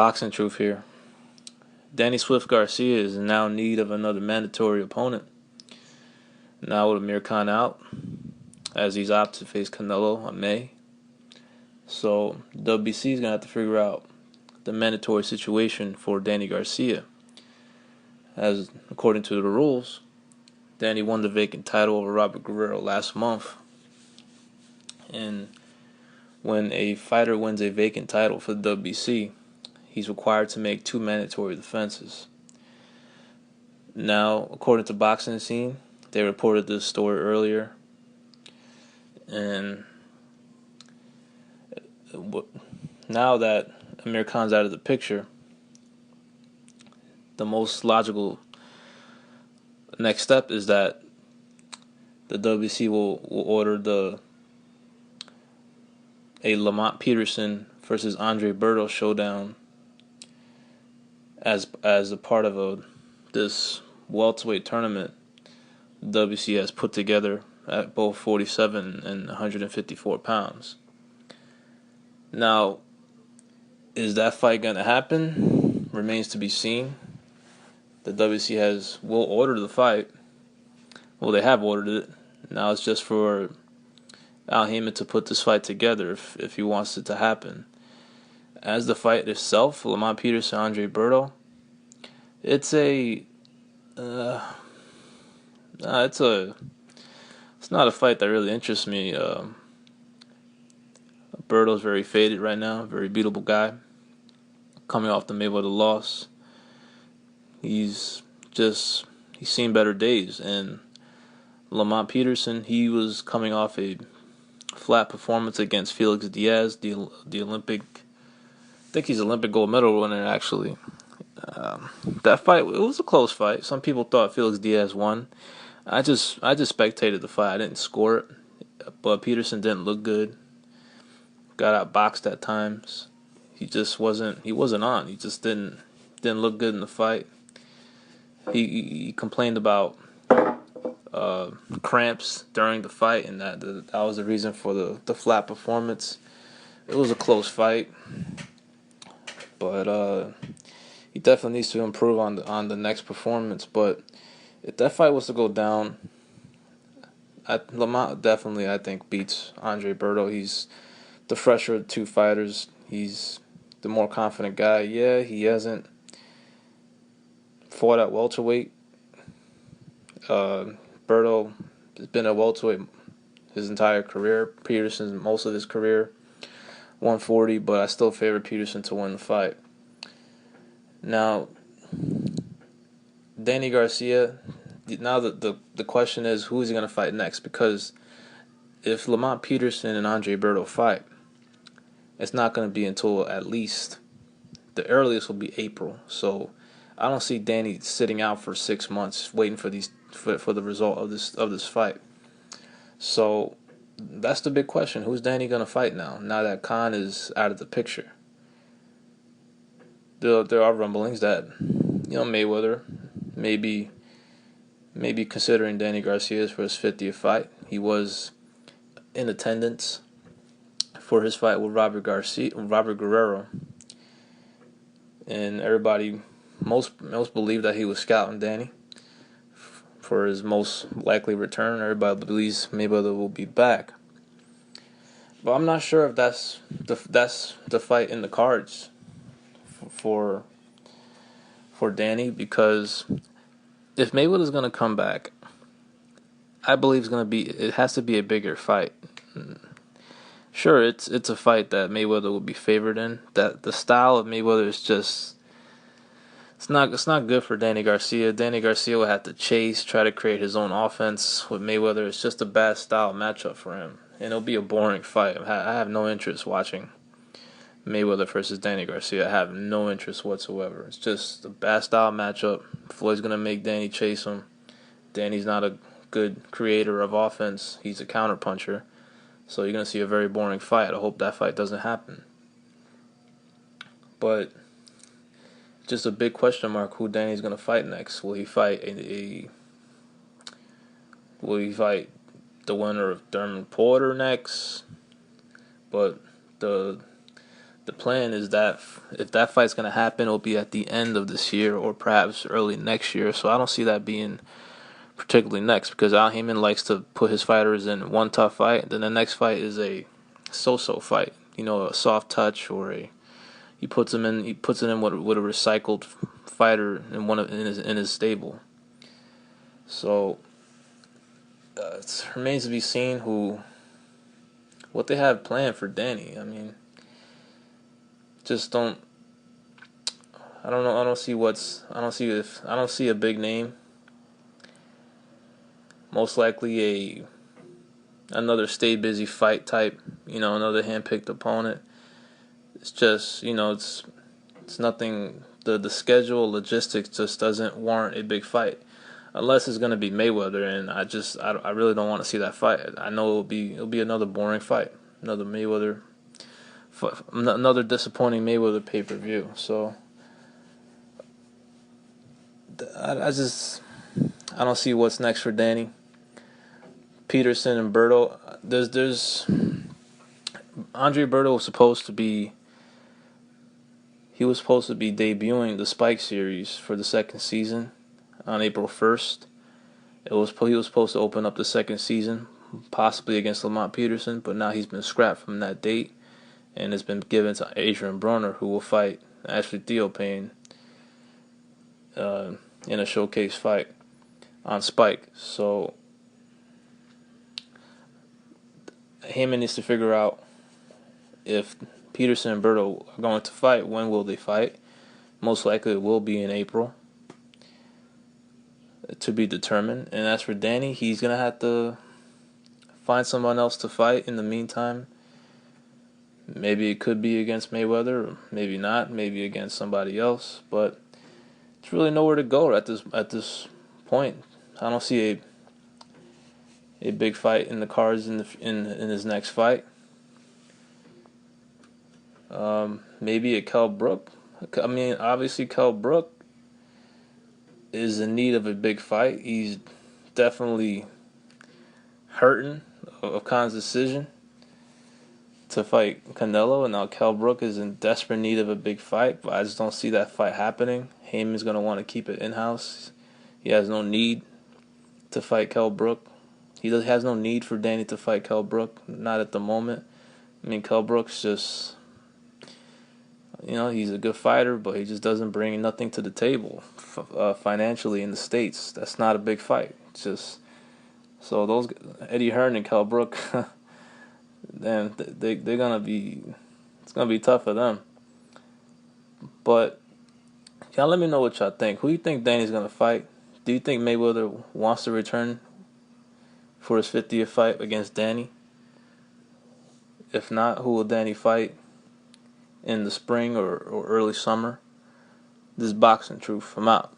Boxing truth here. Danny Swift Garcia is now in need of another mandatory opponent. Now with Amir Khan out, as he's opted to face Canelo on May. So WBC is going to have to figure out the mandatory situation for Danny Garcia. As according to the rules, Danny won the vacant title over Robert Guerrero last month. And when a fighter wins a vacant title for the WBC, he's required to make 2 mandatory defenses. Now, according to Boxing Scene, they reported this story earlier, and now that Amir Khan's out of the picture, the most logical next step is that the WBC will order a Lamont Peterson versus Andre Berto showdown as a part of this welterweight tournament the WBC has put together at both 47 and 154 pounds. Now, is that fight going to happen? Remains to be seen. The WBC will order the fight. Well, they have ordered it. Now it's just for Al Heyman to put this fight together if he wants it to happen. As the fight itself, Lamont Peterson, Andre Berto, it's not a fight that really interests me. Berto's very faded right now, very beatable guy. Coming off the Mayweather loss, he's seen better days. And Lamont Peterson, he was coming off a flat performance against Felix Diaz, the Olympic. I think he's Olympic gold medal winner actually. That fight, it was a close fight. Some people thought Felix Diaz won. I just spectated the fight. I didn't score it, but Peterson didn't look good. Got outboxed at times. He wasn't on. He just didn't look good in the fight. He complained about cramps during the fight, and that was the reason for the flat performance. It was a close fight, but he definitely needs to improve on the next performance. But if that fight was to go down, Lamont definitely, I think, beats Andre Berto. He's the fresher of the two fighters. He's the more confident guy. Yeah, he hasn't fought at welterweight. Berto has been a welterweight his entire career. Peterson most of his career, 140. But I still favor Peterson to win the fight. Now, Danny Garcia. Now the question is, who is he going to fight next? Because if Lamont Peterson and Andre Berto fight, it's not going to be until at least the earliest will be April. So I don't see Danny sitting out for 6 months waiting for the result of this fight. So that's the big question. Who's Danny going to fight now that Khan is out of the picture? There are rumblings that Mayweather maybe considering Danny Garcia for his 50th fight. He was in attendance for his fight with Robert Guerrero, and most believe that he was scouting Danny for his most likely return. Everybody believes Mayweather will be back, but I'm not sure if that's the fight in the cards for Danny, because if Mayweather's going to come back, I believe it has to be a bigger fight. Sure, it's a fight that Mayweather will be favored in. That the style of Mayweather is just it's not good for Danny Garcia. Danny Garcia will have to chase, try to create his own offense with Mayweather. It's just a bad style matchup for him, and it'll be a boring fight. I have no interest watching Mayweather versus Danny Garcia. I have no interest whatsoever. It's just a bad style matchup. Floyd's gonna make Danny chase him. Danny's not a good creator of offense. He's a counterpuncher. So you're going to see a very boring fight. I hope that fight doesn't happen. But just a big question mark who Danny's going to fight next. Will he fight Will he fight the winner of Thurman Porter next? But the The plan is that if that fight's gonna happen, it'll be at the end of this year or perhaps early next year. So I don't see that being particularly next, because Al Heyman likes to put his fighters in one tough fight, then the next fight is a so-so fight, a soft touch, or he puts it in with a recycled fighter in his stable. So it remains to be seen what they have planned for Danny. I mean, just don't. I don't know. I don't see a big name. Most likely another stay busy fight type. Another handpicked opponent. It's just it's nothing. The schedule logistics just doesn't warrant a big fight, unless it's going to be Mayweather, and I really don't want to see that fight. I know it'll be another boring fight, another disappointing Mayweather pay-per-view. So I don't see what's next for Danny. Peterson and Berto. There's Andre Berto was supposed to be debuting the Spike series for the second season on April 1st. He was supposed to open up the second season, possibly against Lamont Peterson, but now he's been scrapped from that date, and it's been given to Adrian Broner, who will fight Ashley Theophane in a showcase fight on Spike. So Heyman needs to figure out if Peterson and Berto are going to fight. When will they fight? Most likely it will be in April, to be determined. And as for Danny, he's going to have to find someone else to fight in the meantime. Maybe it could be against Mayweather, or maybe not, maybe against somebody else, but it's really nowhere to go at this point. I don't see a big fight in the cards in his next fight. Maybe a Kell Brook. I mean, obviously Kell Brook is in need of a big fight. He's definitely hurting of Khan's decision to fight Canelo, and now Kell Brook is in desperate need of a big fight, but I just don't see that fight happening. Heyman's going to want to keep it in-house. He has no need to fight Kell Brook. He has no need for Danny to fight Kell Brook, not at the moment. I mean, Kell Brook's just, he's a good fighter, but he just doesn't bring nothing to the table financially in the States. That's not a big fight. It's just, so those Eddie Hearn and Kell Brook, then they're gonna be, it's gonna be tough for them. But y'all let me know what y'all think. Who do you think Danny's gonna fight? Do you think Mayweather wants to return for his 50th fight against Danny? If not, who will Danny fight in the spring or early summer? This is Boxing Truth. I'm out.